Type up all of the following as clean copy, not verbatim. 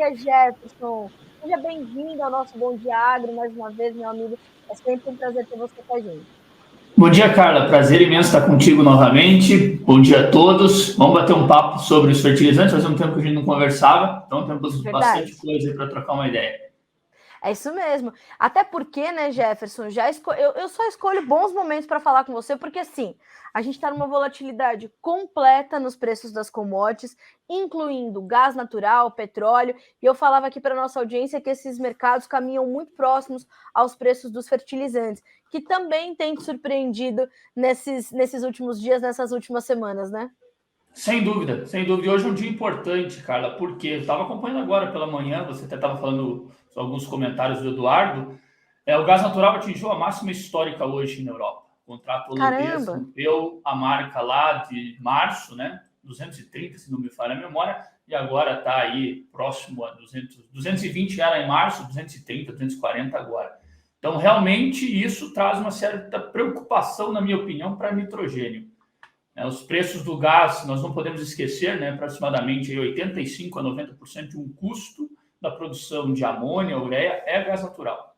dia, Jefferson. Seja bem-vindo ao nosso Bom Dia Agro, mais uma vez, meu amigo. É sempre um prazer ter você com a gente. Bom dia, Carla. Prazer imenso estar contigo novamente. Bom dia a todos. Vamos bater um papo sobre os fertilizantes. Faz um tempo que a gente não conversava, então temos bastante coisa aí para trocar uma ideia. É isso mesmo. Até porque, né, Jefferson, eu só escolho bons momentos para falar com você, porque assim, a gente está numa volatilidade completa nos preços das commodities, incluindo gás natural, petróleo, e eu falava aqui para nossa audiência que esses mercados caminham muito próximos aos preços dos fertilizantes, que também tem surpreendido nesses últimos dias, nessas últimas semanas, né? Sem dúvida, sem dúvida. E hoje é um dia importante, Carla, porque eu estava acompanhando agora pela manhã, você até estava falando alguns comentários do Eduardo. O gás natural atingiu a máxima histórica hoje na Europa. O contrato holandês rompeu a marca lá de março, né? 230, se não me falha a memória, e agora está aí próximo a 220 era em março, 230, 240 agora. Então, realmente, isso traz uma certa preocupação, na minha opinião, para nitrogênio. Os preços do gás, nós não podemos esquecer, né, aproximadamente 85% a 90% de um custo da produção de amônia, ureia, é gás natural.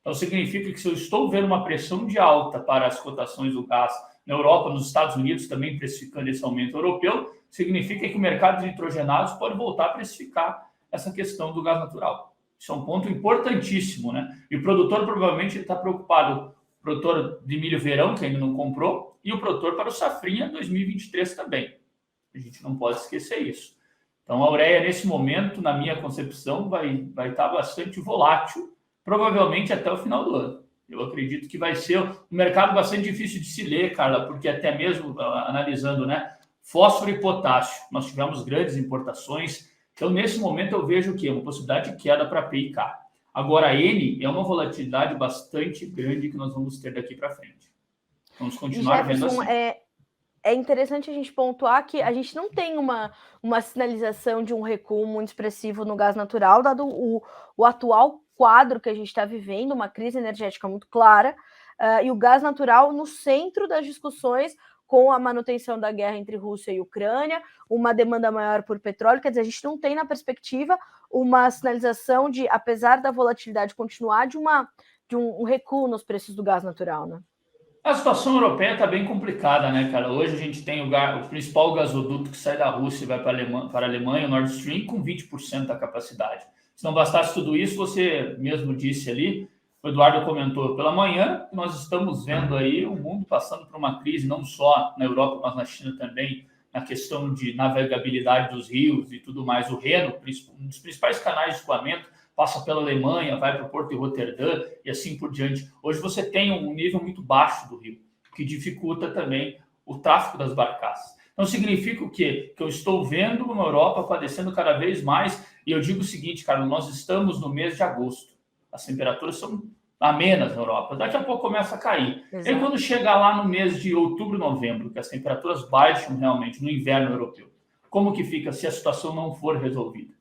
Então, significa que se eu estou vendo uma pressão de alta para as cotações do gás na Europa, nos Estados Unidos, também precificando esse aumento europeu, significa que o mercado de nitrogenados pode voltar a precificar essa questão do gás natural. Isso é um ponto importantíssimo, né? E o produtor provavelmente está preocupado, o produtor de milho verão, que ainda não comprou, e o produtor para o safrinha 2023 também. A gente não pode esquecer isso. Então, a ureia, nesse momento, na minha concepção, vai estar bastante volátil, provavelmente até o final do ano. Eu acredito que vai ser um mercado bastante difícil de se ler, Carla, porque até mesmo analisando, né, fósforo e potássio, nós tivemos grandes importações. Então, nesse momento, eu vejo o quê? Uma possibilidade de queda para P e K. Agora, a N é uma volatilidade bastante grande que nós vamos ter daqui para frente. Vamos continuar vendo assim. É interessante a gente pontuar que a gente não tem uma sinalização de um recuo muito expressivo no gás natural, dado o atual quadro que a gente está vivendo, uma crise energética muito clara, e o gás natural no centro das discussões com a manutenção da guerra entre Rússia e Ucrânia, uma demanda maior por petróleo, quer dizer, a gente não tem na perspectiva uma sinalização de, apesar da volatilidade continuar, de um recuo nos preços do gás natural, né? A situação europeia está bem complicada, né, cara? Hoje a gente tem o principal gasoduto que sai da Rússia e vai para a Alemanha, o Nord Stream, com 20% da capacidade. Se não bastasse tudo isso, você mesmo disse ali, o Eduardo comentou pela manhã, que nós estamos vendo aí o mundo passando por uma crise, não só na Europa, mas na China também, na questão de navegabilidade dos rios e tudo mais. O Reno, um dos principais canais de escoamento, passa pela Alemanha, vai para o Porto de Roterdã e assim por diante. Hoje você tem um nível muito baixo do rio, que dificulta também o tráfego das barcaças. Então significa o quê? Que eu estou vendo uma Europa padecendo cada vez mais, e eu digo o seguinte, cara, nós estamos no mês de agosto. As temperaturas são amenas na Europa. Daqui a pouco começa a cair. Exato. E quando chegar lá no mês de outubro, novembro, que as temperaturas baixam realmente no inverno europeu, como que fica se a situação não for resolvida?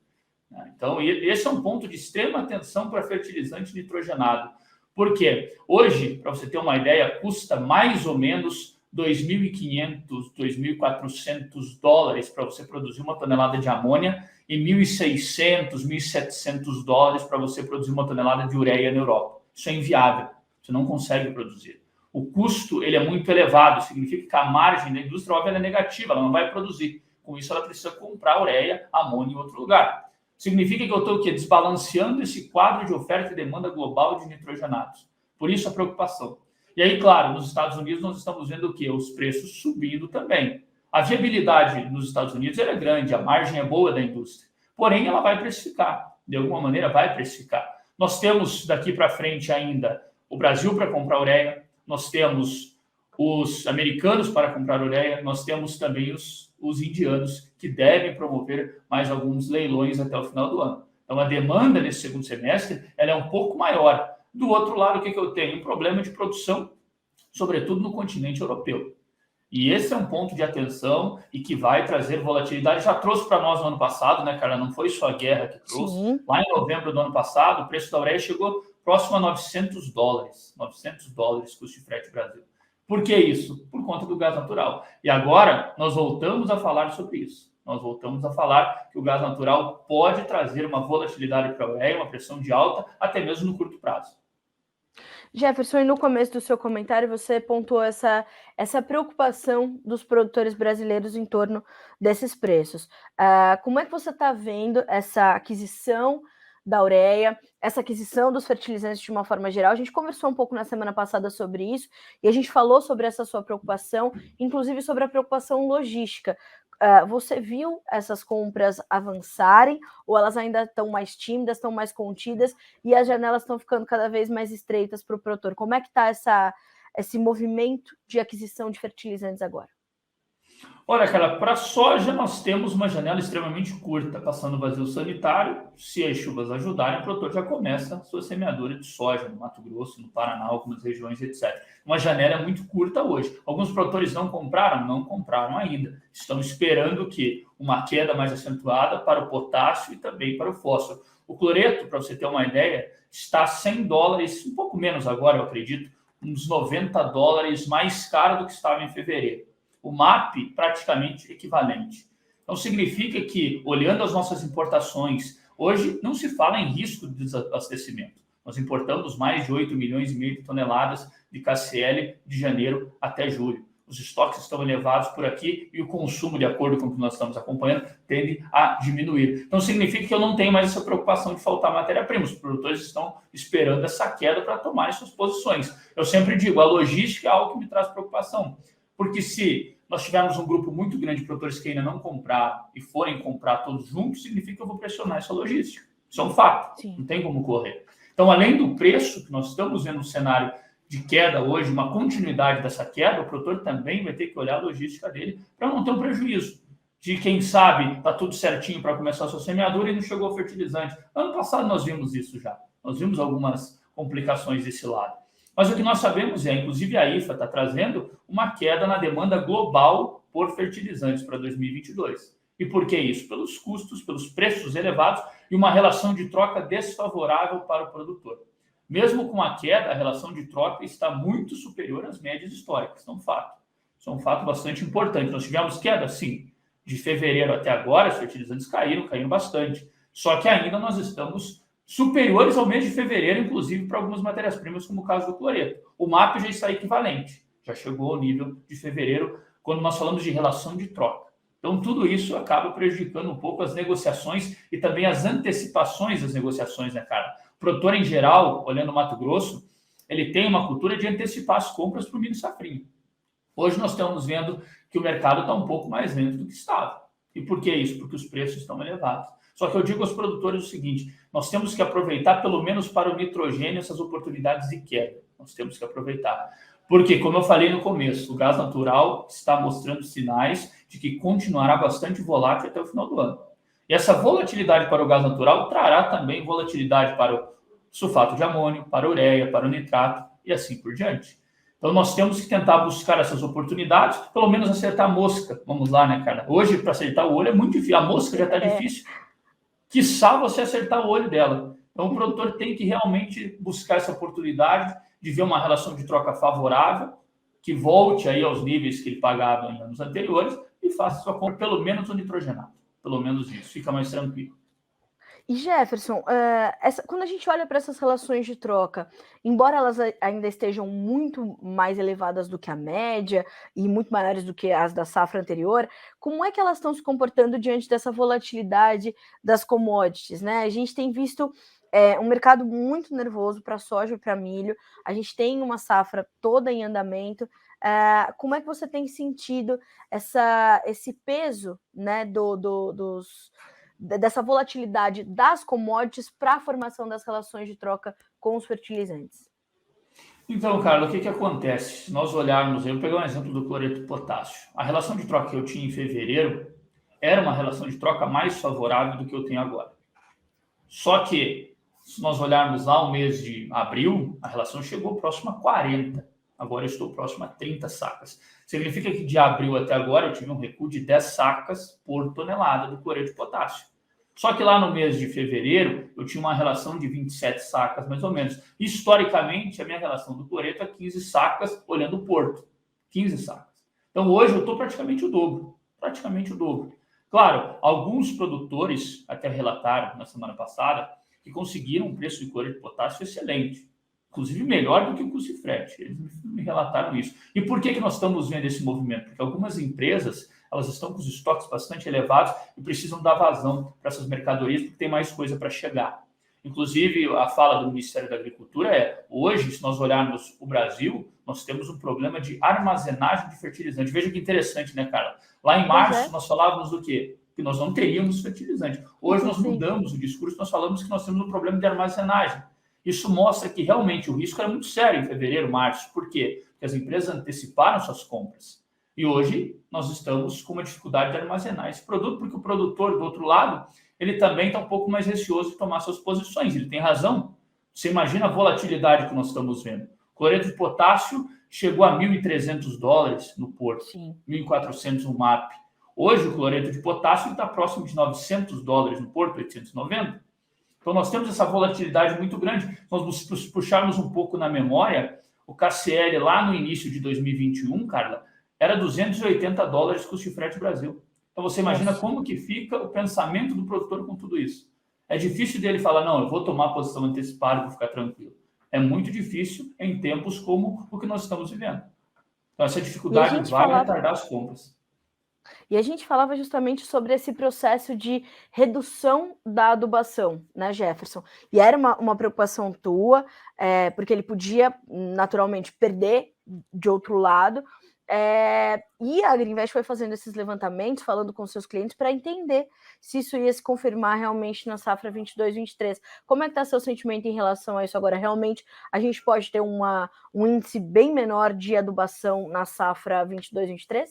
Então, esse é um ponto de extrema atenção para fertilizante nitrogenado. Por quê? Hoje, para você ter uma ideia, custa mais ou menos $2.500, $2.400 para você produzir uma tonelada de amônia e $1.600, $1.700 para você produzir uma tonelada de ureia na Europa. Isso é inviável, você não consegue produzir. O custo ele é muito elevado, significa que a margem da indústria óbvia é negativa, ela não vai produzir. Com isso, ela precisa comprar ureia, amônia em outro lugar. Significa que eu estou desbalanceando esse quadro de oferta e demanda global de nitrogenados. Por isso a preocupação. E aí, claro, nos Estados Unidos nós estamos vendo o quê? Os preços subindo também. A viabilidade nos Estados Unidos é grande, a margem é boa da indústria. Porém, ela vai precificar. De alguma maneira, vai precificar. Nós temos daqui para frente ainda o Brasil para comprar ureia, nós temos os americanos para comprar ureia, nós temos também os indianos que devem promover mais alguns leilões até o final do ano. Então, a demanda nesse segundo semestre ela é um pouco maior. Do outro lado, o que eu tenho? Um problema de produção, sobretudo no continente europeu. E esse é um ponto de atenção e que vai trazer volatilidade. Já trouxe para nós no ano passado, né, cara? Não foi só a guerra que trouxe. Sim. Lá em novembro do ano passado, o preço da ureia chegou próximo a $900. $900 custo de frete Brasil. Por que isso? Por conta do gás natural. E agora nós voltamos a falar sobre isso. nós voltamos a falar que o gás natural pode trazer uma volatilidade para a ureia, uma pressão de alta, até mesmo no curto prazo. Jefferson, e no começo do seu comentário você pontuou essa preocupação dos produtores brasileiros em torno desses preços. Como é que você está vendo essa aquisição da ureia, essa aquisição dos fertilizantes de uma forma geral? A gente conversou um pouco na semana passada sobre isso e a gente falou sobre essa sua preocupação, inclusive sobre a preocupação logística. Você viu essas compras avançarem ou elas ainda estão mais tímidas, estão mais contidas e as janelas estão ficando cada vez mais estreitas para o produtor? Como é que está esse movimento de aquisição de fertilizantes agora? Olha, cara, para soja nós temos uma janela extremamente curta, passando vazio sanitário. Se as chuvas ajudarem, o produtor já começa a sua semeadura de soja no Mato Grosso, no Paraná, algumas regiões, etc. Uma janela muito curta hoje. Alguns produtores não compraram? Não compraram ainda. Estão esperando que uma queda mais acentuada para o potássio e também para o fósforo. O cloreto, para você ter uma ideia, está $100, um pouco menos agora, eu acredito, uns $90 mais caro do que estava em fevereiro. O MAP praticamente equivalente. Então, significa que, olhando as nossas importações, hoje não se fala em risco de desabastecimento. Nós importamos mais de 8,5 milhões de toneladas de KCl de janeiro até julho. Os estoques estão elevados por aqui e o consumo, de acordo com o que nós estamos acompanhando, tende a diminuir. Então, significa que eu não tenho mais essa preocupação de faltar matéria-prima. Os produtores estão esperando essa queda para tomar suas posições. Eu sempre digo, a logística é algo que me traz preocupação. Porque se nós tivermos um grupo muito grande de produtores que ainda não compraram e forem comprar todos juntos, significa que eu vou pressionar essa logística. Isso é um fato, Sim. Não tem como correr. Então, além do preço, que nós estamos vendo um cenário de queda hoje, uma continuidade dessa queda, o produtor também vai ter que olhar a logística dele para não ter um prejuízo. De quem sabe, está tudo certinho para começar a sua semeadura e não chegou o fertilizante. Ano passado nós vimos isso já. Nós vimos algumas complicações desse lado. Mas o que nós sabemos inclusive a IFA está trazendo uma queda na demanda global por fertilizantes para 2022. E por que isso? Pelos custos, pelos preços elevados e uma relação de troca desfavorável para o produtor. Mesmo com a queda, a relação de troca está muito superior às médias históricas. Isso é um fato. Isso é um fato bastante importante. Nós tivemos queda, sim. De fevereiro até agora, os fertilizantes caíram bastante. Só que ainda nós estamos superiores ao mês de fevereiro, inclusive para algumas matérias-primas, como o caso do cloreto. O MAP já está equivalente, já chegou ao nível de fevereiro, quando nós falamos de relação de troca. Então, tudo isso acaba prejudicando um pouco as negociações e também as antecipações das negociações, né, cara? O produtor, em geral, olhando o Mato Grosso, ele tem uma cultura de antecipar as compras para o milho safrinha. Hoje nós estamos vendo que o mercado está um pouco mais lento do que estava. E por que isso? Porque os preços estão elevados. Só que eu digo aos produtores o seguinte, nós temos que aproveitar, pelo menos para o nitrogênio, essas oportunidades de queda. Nós temos que aproveitar. Porque, como eu falei no começo, o gás natural está mostrando sinais de que continuará bastante volátil até o final do ano. E essa volatilidade para o gás natural trará também volatilidade para o sulfato de amônio, para a ureia, para o nitrato e assim por diante. Então, nós temos que tentar buscar essas oportunidades, pelo menos acertar a mosca. Vamos lá, né, cara? Hoje, para acertar o olho é muito difícil. A mosca já está difícil. Quiçá você acertar o olho dela. Então, o produtor tem que realmente buscar essa oportunidade de ver uma relação de troca favorável, que volte aí aos níveis que ele pagava em anos anteriores e faça sua compra, pelo menos o nitrogenado. Pelo menos isso, fica mais tranquilo. E Jefferson, quando a gente olha para essas relações de troca, embora elas ainda estejam muito mais elevadas do que a média e muito maiores do que as da safra anterior, como é que elas estão se comportando diante dessa volatilidade das commodities, né? A gente tem visto um mercado muito nervoso para soja e para milho, a gente tem uma safra toda em andamento. Como é que você tem sentido esse peso, né, dessa volatilidade das commodities para a formação das relações de troca com os fertilizantes? Então, Carlos, o que acontece? Se nós olharmos, eu vou pegar um exemplo do cloreto de potássio. A relação de troca que eu tinha em fevereiro era uma relação de troca mais favorável do que eu tenho agora. Só que, se nós olharmos lá o mês de abril, a relação chegou próximo a 40. Agora eu estou próximo a 30 sacas. Significa que de abril até agora eu tive um recuo de 10 sacas por tonelada do cloreto de potássio. Só que lá no mês de fevereiro eu tinha uma relação de 27 sacas, mais ou menos. Historicamente, a minha relação do cloreto é 15 sacas, olhando o porto. 15 sacas. Então hoje eu estou praticamente o dobro. Praticamente o dobro. Claro, alguns produtores até relataram na semana passada que conseguiram um preço de cloreto de potássio excelente, inclusive melhor do que o custo de frete. Eles me relataram isso. E por que nós estamos vendo esse movimento? Porque algumas empresas elas estão com os estoques bastante elevados e precisam dar vazão para essas mercadorias porque tem mais coisa para chegar. Inclusive, a fala do Ministério da Agricultura é, hoje, se nós olharmos o Brasil, nós temos um problema de armazenagem de fertilizante. Veja que interessante, né, Carla? Lá em março, nós falávamos do quê? Que nós não teríamos fertilizante. Hoje, nós mudamos o discurso, nós falamos que nós temos um problema de armazenagem. Isso mostra que, realmente, o risco era muito sério em fevereiro, março. Por quê? Porque as empresas anteciparam suas compras. E hoje, nós estamos com uma dificuldade de armazenar esse produto, porque o produtor, do outro lado, ele também está um pouco mais receoso de tomar suas posições. Ele tem razão. Você imagina a volatilidade que nós estamos vendo. O cloreto de potássio chegou a $1.300 no porto, sim. 1.400 no MAP. Hoje, o cloreto de potássio está próximo de $900 no porto, 890. Então, nós temos essa volatilidade muito grande. Se nós puxarmos um pouco na memória, o KCL lá no início de 2021, Carla, era $280 custo de frete Brasil. Então, você imagina como que fica o pensamento do produtor com tudo isso. É difícil dele falar, não, eu vou tomar posição antecipada para ficar tranquilo. É muito difícil em tempos como o que nós estamos vivendo. Então, essa dificuldade vai retardar as compras. E a gente falava justamente sobre esse processo de redução da adubação, né, Jefferson? E era uma preocupação tua, porque ele podia, naturalmente, perder de outro lado. E a Agrinvest foi fazendo esses levantamentos, falando com seus clientes para entender se isso ia se confirmar realmente na safra 22-23. Como é que está seu sentimento em relação a isso agora? Realmente a gente pode ter um índice bem menor de adubação na safra 22-23?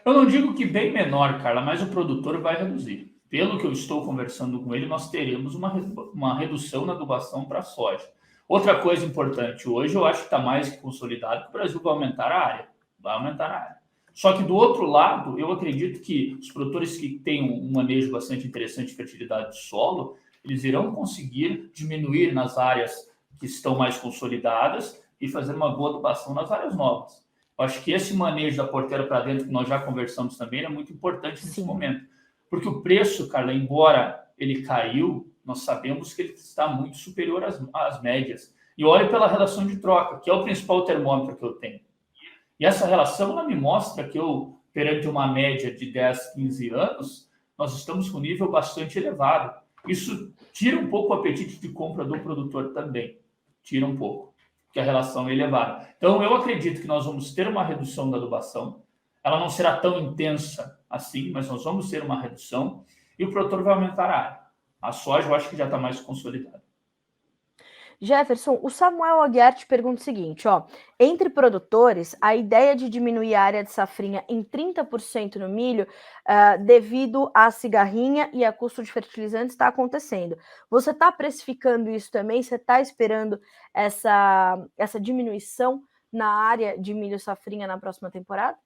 Eu não digo que bem menor, Carla, mas o produtor vai reduzir. Pelo que eu estou conversando com ele, nós teremos uma redução na adubação para a soja. Outra coisa importante, hoje eu acho que está mais que consolidado que o Brasil vai aumentar a área. Vai aumentar a área. Só que do outro lado, eu acredito que os produtores que têm um manejo bastante interessante de fertilidade do solo, eles irão conseguir diminuir nas áreas que estão mais consolidadas e fazer uma boa adubação nas áreas novas. Eu acho que esse manejo da porteira para dentro, que nós já conversamos também, é muito importante nesse momento. Porque o preço, Carla, embora ele caiu, nós sabemos que ele está muito superior às médias. E olhe pela relação de troca, que é o principal termômetro que eu tenho. E essa relação, ela me mostra que eu, perante uma média de 10, 15 anos, nós estamos com um nível bastante elevado. Isso tira um pouco o apetite de compra do produtor também. Tira um pouco, porque a relação é elevada. Então, eu acredito que nós vamos ter uma redução da adubação. Ela não será tão intensa assim, mas nós vamos ter uma redução e o produtor vai aumentar a área. A soja, eu acho que já está mais consolidada. Jefferson, o Samuel Aguiar te pergunta o seguinte, entre produtores, a ideia de diminuir a área de safrinha em 30% no milho, devido à cigarrinha e a custo de fertilizantes, está acontecendo. Você está precificando isso também? Você está esperando essa diminuição na área de milho safrinha na próxima temporada?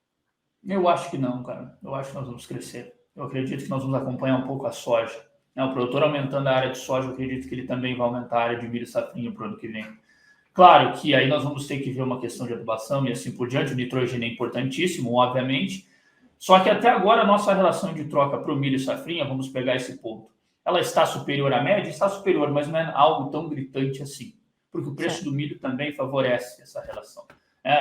Eu acho que não, cara. Eu acho que nós vamos crescer. Eu acredito que nós vamos acompanhar um pouco a soja. O produtor aumentando a área de soja, eu acredito que ele também vai aumentar a área de milho safrinha para o ano que vem. Claro que aí nós vamos ter que ver uma questão de adubação e assim por diante. O nitrogênio é importantíssimo, obviamente. Só que até agora a nossa relação de troca para o milho safrinha, vamos pegar esse ponto, ela está superior à média? Está superior, mas não é algo tão gritante assim. Porque o preço do milho também favorece essa relação.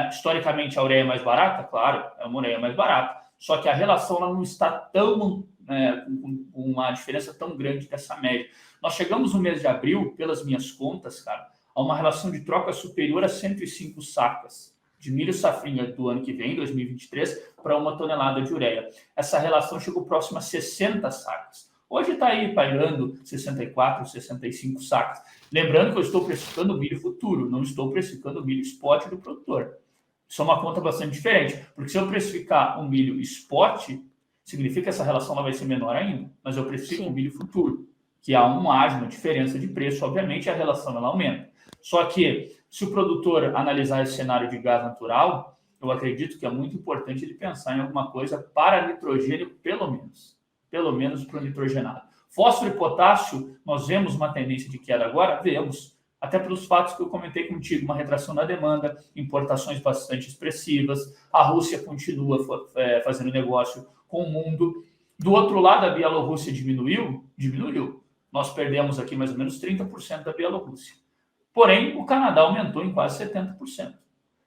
Historicamente, a ureia é mais barata? Claro, é uma ureia mais barata. Só que a relação ela não está tão... com uma diferença tão grande dessa média. Nós chegamos no mês de abril, pelas minhas contas, cara, a uma relação de troca superior a 105 sacas de milho safrinha do ano que vem, 2023, para 1 tonelada de ureia. Essa relação chegou próxima a 60 sacas. Hoje está aí pairando 64, 65 sacas. Lembrando que eu estou precificando o milho futuro, não estou precificando o milho spot do produtor. Isso é uma conta bastante diferente, porque se eu precificar um milho spot, significa que essa relação ela vai ser menor ainda, mas eu precifico um milho futuro, que há uma diferença de preço, obviamente, a relação ela aumenta. Só que, se o produtor analisar esse cenário de gás natural, eu acredito que é muito importante ele pensar em alguma coisa para nitrogênio, pelo menos para o nitrogenado. Fósforo e potássio, nós vemos uma tendência de queda agora? Vemos. Até pelos fatos que eu comentei contigo, uma retração na demanda, importações bastante expressivas, a Rússia continua fazendo negócio com o mundo. Do outro lado, a Bielorrússia diminuiu. Nós perdemos aqui mais ou menos 30% da Bielorrússia. Porém, o Canadá aumentou em quase 70%.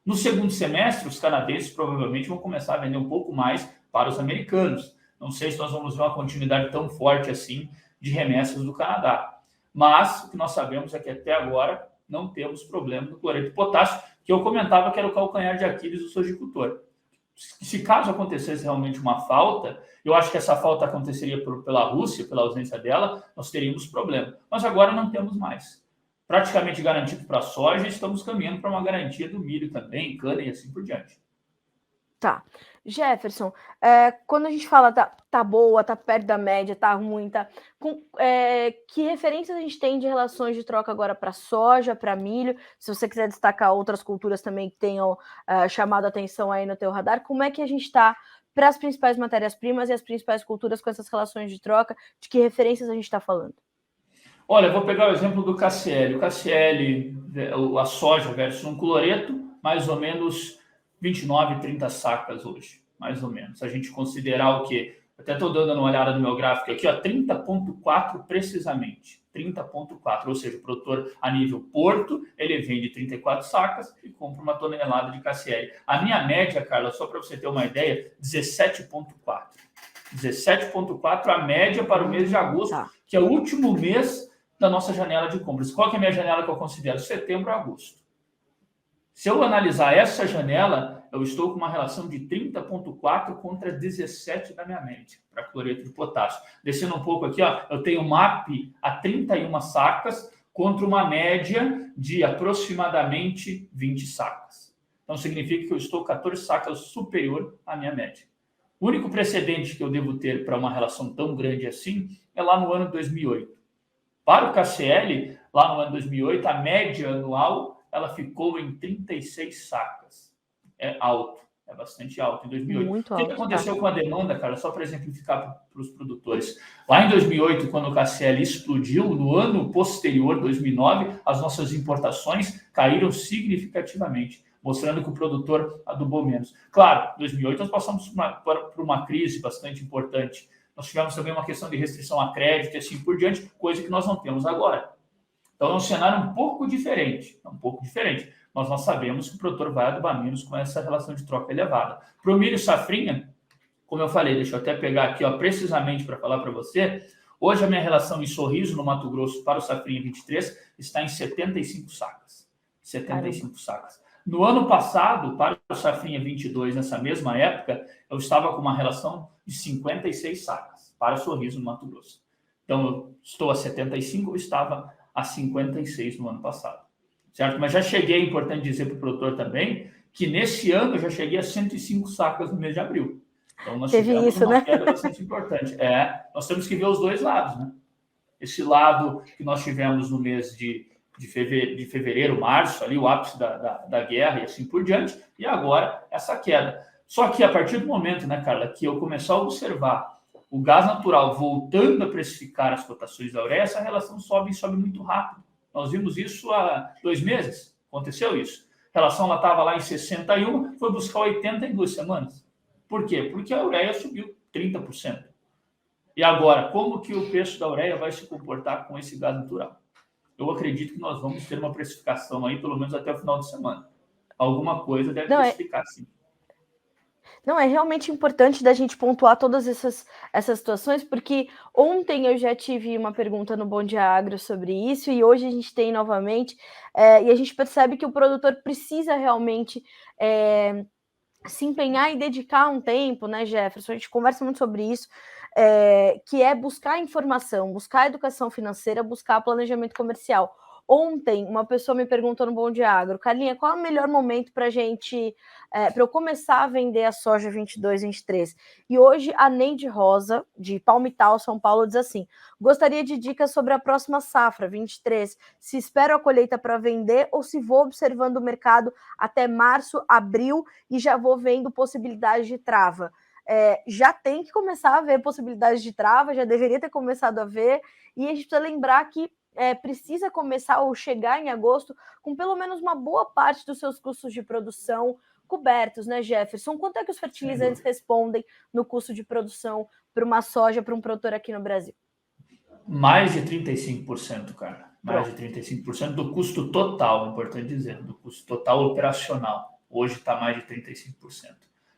No segundo semestre, os canadenses provavelmente vão começar a vender um pouco mais para os americanos. Não sei se nós vamos ver uma continuidade tão forte assim de remessas do Canadá. Mas o que nós sabemos é que até agora não temos problema no cloreto de potássio, que eu comentava que era o calcanhar de Aquiles do sojicultor. Se caso acontecesse realmente uma falta, eu acho que essa falta aconteceria pela Rússia, pela ausência dela, nós teríamos problema. Mas agora não temos mais. Praticamente garantido para a soja, estamos caminhando para uma garantia do milho também, cana e assim por diante. Tá. Jefferson, quando a gente fala tá boa, tá perto da média, tá ruim, que referências a gente tem de relações de troca agora para soja, para milho? Se você quiser destacar outras culturas também que tenham chamado a atenção aí no teu radar, como é que a gente está para as principais matérias-primas e as principais culturas com essas relações de troca? De que referências a gente está falando? Olha, eu vou pegar o exemplo do KCl. O KCl, a soja versus um cloreto, mais ou menos 29, 30 sacas hoje, mais ou menos. A gente considerar o quê? Até estou dando uma olhada no meu gráfico aqui, 30,4 precisamente. 30,4, ou seja, o produtor a nível porto, ele vende 34 sacas e compra uma tonelada de KCl. A minha média, Carla, só para você ter uma ideia, 17,4. 17,4 a média para o mês de agosto, que é o último mês da nossa janela de compras. Qual que é a minha janela que eu considero? Setembro a agosto. Se eu analisar essa janela, eu estou com uma relação de 30,4 contra 17 da minha média para cloreto de potássio. Descendo um pouco aqui, eu tenho MAP a 31 sacas contra uma média de aproximadamente 20 sacas. Então, significa que eu estou 14 sacas superior à minha média. O único precedente que eu devo ter para uma relação tão grande assim é lá no ano 2008. Para o KCl, lá no ano 2008, a média anual ela ficou em 36 sacas. É alto, é bastante alto em 2008. Muito alto, o que aconteceu com a demanda, cara? Só para exemplificar para os produtores. Lá em 2008, quando o KCl explodiu, no ano posterior, 2009, as nossas importações caíram significativamente, mostrando que o produtor adubou menos. Claro, em 2008 nós passamos por uma crise bastante importante. Nós tivemos também uma questão de restrição a crédito e assim por diante, coisa que nós não temos agora. Então é um cenário um pouco diferente, mas nós sabemos que o produtor vai adubar menos com essa relação de troca elevada. Para o milho safrinha, como eu falei, deixa eu até pegar aqui precisamente para falar para você, hoje a minha relação em Sorriso, no Mato Grosso, para o safrinha 23, está em 75 sacas. 75 sacas. No ano passado, para o safrinha 22, nessa mesma época, eu estava com uma relação de 56 sacas para o Sorriso, no Mato Grosso. Então, eu estou a 75, eu estava a 56 no ano passado. Certo? Mas já cheguei, é importante dizer para o produtor também, que nesse ano eu já cheguei a 105 sacas no mês de abril. Então, nós tivemos uma queda bastante importante. Nós temos que ver os dois lados, né? Esse lado que nós tivemos no mês de fevereiro, março, ali o ápice da guerra e assim por diante, e agora essa queda. Só que a partir do momento, né, Carla, que eu começar a observar o gás natural voltando a precificar as cotações da ureia, essa relação sobe muito rápido. Nós vimos isso há 2 meses, aconteceu isso. A relação estava lá em 61, foi buscar 80 em 2 semanas. Por quê? Porque a ureia subiu 30%. E agora, como que o preço da ureia vai se comportar com esse gás natural? Eu acredito que nós vamos ter uma precificação aí, pelo menos até o final de semana. Alguma coisa deve precificar, sim. Não, é realmente importante da gente pontuar todas essas situações, porque ontem eu já tive uma pergunta no Bom Dia Agro sobre isso, e hoje a gente tem novamente, e a gente percebe que o produtor precisa realmente se empenhar e dedicar um tempo, né, Jefferson? A gente conversa muito sobre isso, que é buscar informação, buscar educação financeira, buscar planejamento comercial. Ontem, uma pessoa me perguntou no Bom Dia Agro, Carlinha, qual é o melhor momento para eu começar a vender a soja 22, 23? E hoje a Neide Rosa, de Palmital, São Paulo, diz assim: gostaria de dicas sobre a próxima safra, 23, se espero a colheita para vender ou se vou observando o mercado até março, abril e já vou vendo possibilidades de trava. Já tem que começar a ver possibilidades de trava, já deveria ter começado a ver, e a gente precisa lembrar que precisa começar ou chegar em agosto com pelo menos uma boa parte dos seus custos de produção cobertos, né, Jefferson? Quanto é que os fertilizantes respondem no custo de produção para uma soja, para um produtor aqui no Brasil? Mais de 35%, cara. Mais Pronto. de 35% do custo total, importante dizer, do custo total operacional. Hoje está mais de 35%.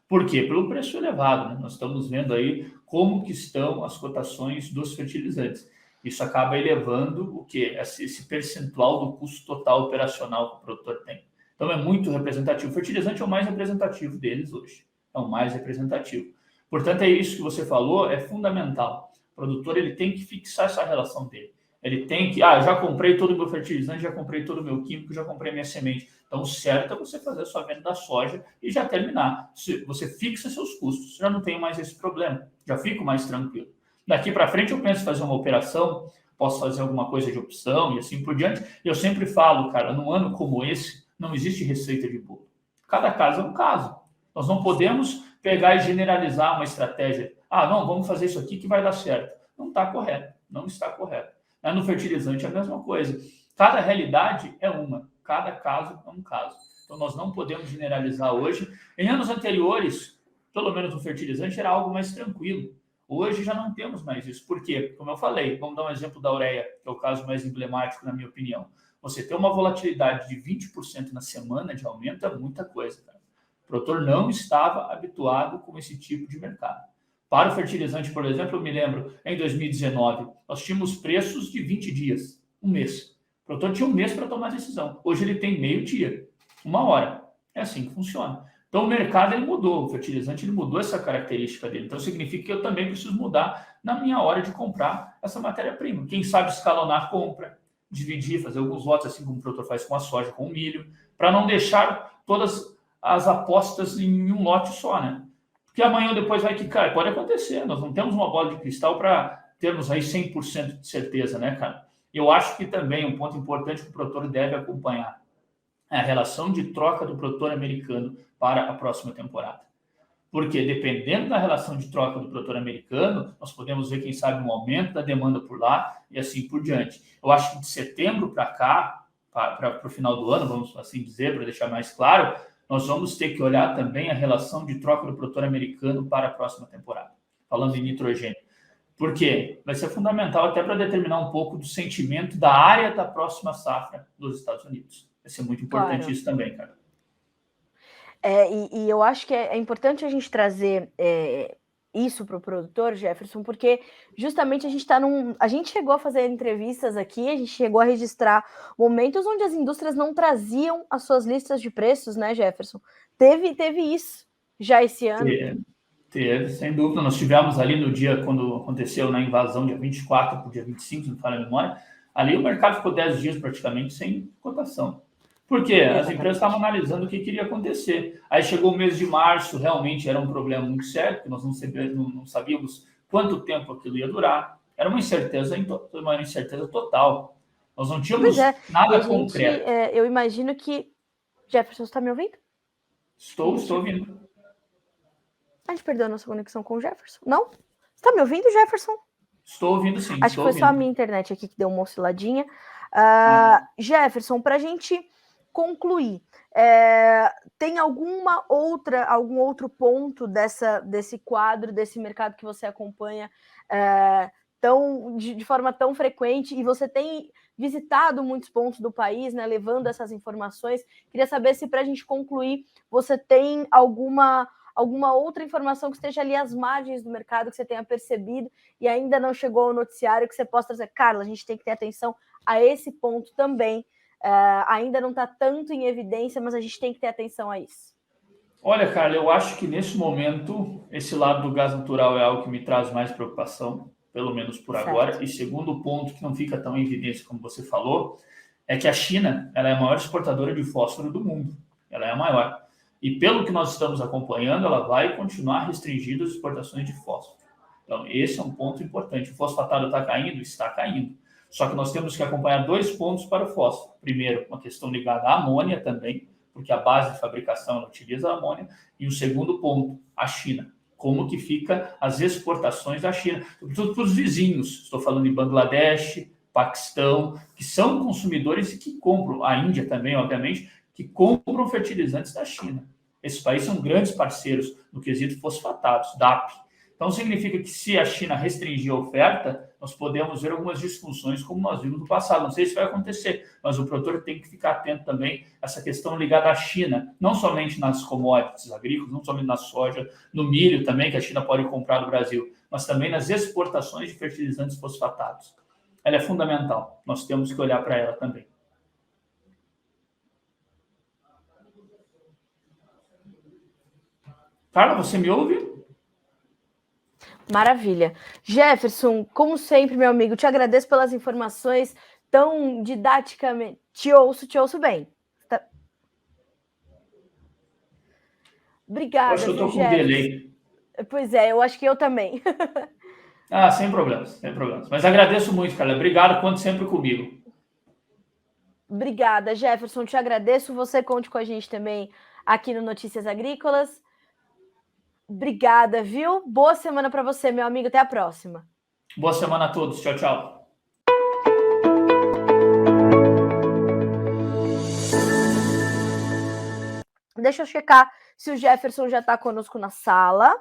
Por quê? Pelo preço elevado, né? Nós estamos vendo aí como que estão as cotações dos fertilizantes. Isso acaba elevando o quê? Esse percentual do custo total operacional que o produtor tem. Então é muito representativo. O fertilizante é o mais representativo deles hoje. É o mais representativo. Portanto, é isso que você falou, é fundamental. O produtor ele tem que fixar essa relação dele. Ele tem que, já comprei todo o meu fertilizante, já comprei todo o meu químico, já comprei minha semente. Então, o certo é você fazer a sua venda da soja e já terminar. Você fixa seus custos, já não tem mais esse problema, já fico mais tranquilo. Daqui para frente, eu penso em fazer uma operação, posso fazer alguma coisa de opção e assim por diante. E eu sempre falo, cara, num ano como esse, não existe receita de bolo. Cada caso é um caso. Nós não podemos pegar e generalizar uma estratégia. Não, vamos fazer isso aqui que vai dar certo. Não está correto, não está correto. No fertilizante é a mesma coisa. Cada realidade é uma, cada caso é um caso. Então nós não podemos generalizar hoje. Em anos anteriores, pelo menos no fertilizante, era algo mais tranquilo. Hoje já não temos mais isso. Por quê? Como eu falei, vamos dar um exemplo da ureia, que é o caso mais emblemático, na minha opinião. Você ter uma volatilidade de 20% na semana de aumento é muita coisa, cara. O produtor não estava habituado com esse tipo de mercado. Para o fertilizante, por exemplo, eu me lembro, em 2019, nós tínhamos preços de 20 dias, um mês. O produtor tinha um mês para tomar decisão. Hoje ele tem meio dia, 1 hora. É assim que funciona. Então o mercado ele mudou, o fertilizante ele mudou essa característica dele. Então significa que eu também preciso mudar na minha hora de comprar essa matéria-prima. Quem sabe escalonar a compra, dividir, fazer alguns lotes, assim como o produtor faz com a soja, com o milho, para não deixar todas as apostas em um lote só, né? Porque amanhã ou depois vai quicar. Pode acontecer. Nós não temos uma bola de cristal para termos aí 100% de certeza, né, cara? Eu acho que também um ponto importante que o produtor deve acompanhar é a relação de troca do produtor americano para a próxima temporada. Porque dependendo da relação de troca do produtor americano, nós podemos ver, quem sabe, um aumento da demanda por lá e assim por diante. Eu acho que de setembro para cá, para o final do ano, vamos assim dizer, para deixar mais claro, nós vamos ter que olhar também a relação de troca do produtor americano para a próxima temporada, falando em nitrogênio. Por quê? Vai ser fundamental até para determinar um pouco do sentimento da área da próxima safra dos Estados Unidos. Vai ser muito importante isso também, cara. E eu acho que é importante a gente trazer isso para o produtor, Jefferson, porque justamente a gente está A gente chegou a fazer entrevistas aqui, a gente chegou a registrar momentos onde as indústrias não traziam as suas listas de preços, né, Jefferson? Teve isso já esse ano. Teve, sem dúvida. Nós tivemos ali no dia, quando aconteceu na invasão, dia 24 para o dia 25, se não me falha a memória, ali o mercado ficou 10 dias praticamente sem cotação. Porque as empresas estavam analisando o que iria acontecer. Aí chegou o mês de março, realmente era um problema muito sério, porque nós não sabíamos quanto tempo aquilo ia durar. Era uma incerteza total. Nós não tínhamos nada concreto. Eu imagino que... Jefferson, você está me ouvindo? Estou ouvindo. A gente perdeu a nossa conexão com o Jefferson? Não? Você está me ouvindo, Jefferson? Estou ouvindo, sim. Acho que foi só a minha internet aqui que deu uma osciladinha. Jefferson, para a gente concluir, tem algum outro ponto desse quadro, desse mercado que você acompanha de forma tão frequente, e você tem visitado muitos pontos do país, né, levando essas informações? Queria saber se, para a gente concluir, você tem alguma outra informação que esteja ali às margens do mercado, que você tenha percebido e ainda não chegou ao noticiário, que você possa trazer. Carla, a gente tem que ter atenção a esse ponto também. Ainda não está tanto em evidência, mas a gente tem que ter atenção a isso. Olha, Carla, eu acho que nesse momento, esse lado do gás natural é algo que me traz mais preocupação, pelo menos por agora. E segundo ponto, que não fica tão em evidência como você falou, é que a China ela é a maior exportadora de fósforo do mundo. Ela é a maior. E pelo que nós estamos acompanhando, ela vai continuar restringindo as exportações de fósforo. Então, esse é um ponto importante. O fosfatado está caindo? Está caindo. Só que nós temos que acompanhar 2 pontos para o fósforo. Primeiro, uma questão ligada à amônia também, porque a base de fabricação ela utiliza a amônia. E o segundo ponto, a China. Como que fica as exportações da China? Sobretudo para os vizinhos. Estou falando de Bangladesh, Paquistão, que são consumidores e que compram, a Índia também, obviamente, que compram fertilizantes da China. Esses países são grandes parceiros no quesito fosfatados, DAP. Então, significa que se a China restringir a oferta, nós podemos ver algumas disfunções, como nós vimos no passado. Não sei se vai acontecer, mas o produtor tem que ficar atento também a essa questão ligada à China, não somente nas commodities agrícolas, não somente na soja, no milho também, que a China pode comprar do Brasil, mas também nas exportações de fertilizantes fosfatados. Ela é fundamental, nós temos que olhar para ela também. Carla, você me ouve? Maravilha. Jefferson, como sempre, meu amigo, te agradeço pelas informações tão didaticamente. Te ouço bem. Tá... Obrigada, Acho que eu estou com Jefferson. delay. Pois é, eu acho que eu também. Sem problemas, sem problemas. Mas agradeço muito, Carla. Obrigado, conte sempre comigo. Obrigada, Jefferson, te agradeço. Você conte com a gente também aqui no Notícias Agrícolas. Obrigada, viu? Boa semana para você, meu amigo. Até a próxima. Boa semana a todos. Tchau, tchau. Deixa eu checar se o Jefferson já está conosco na sala.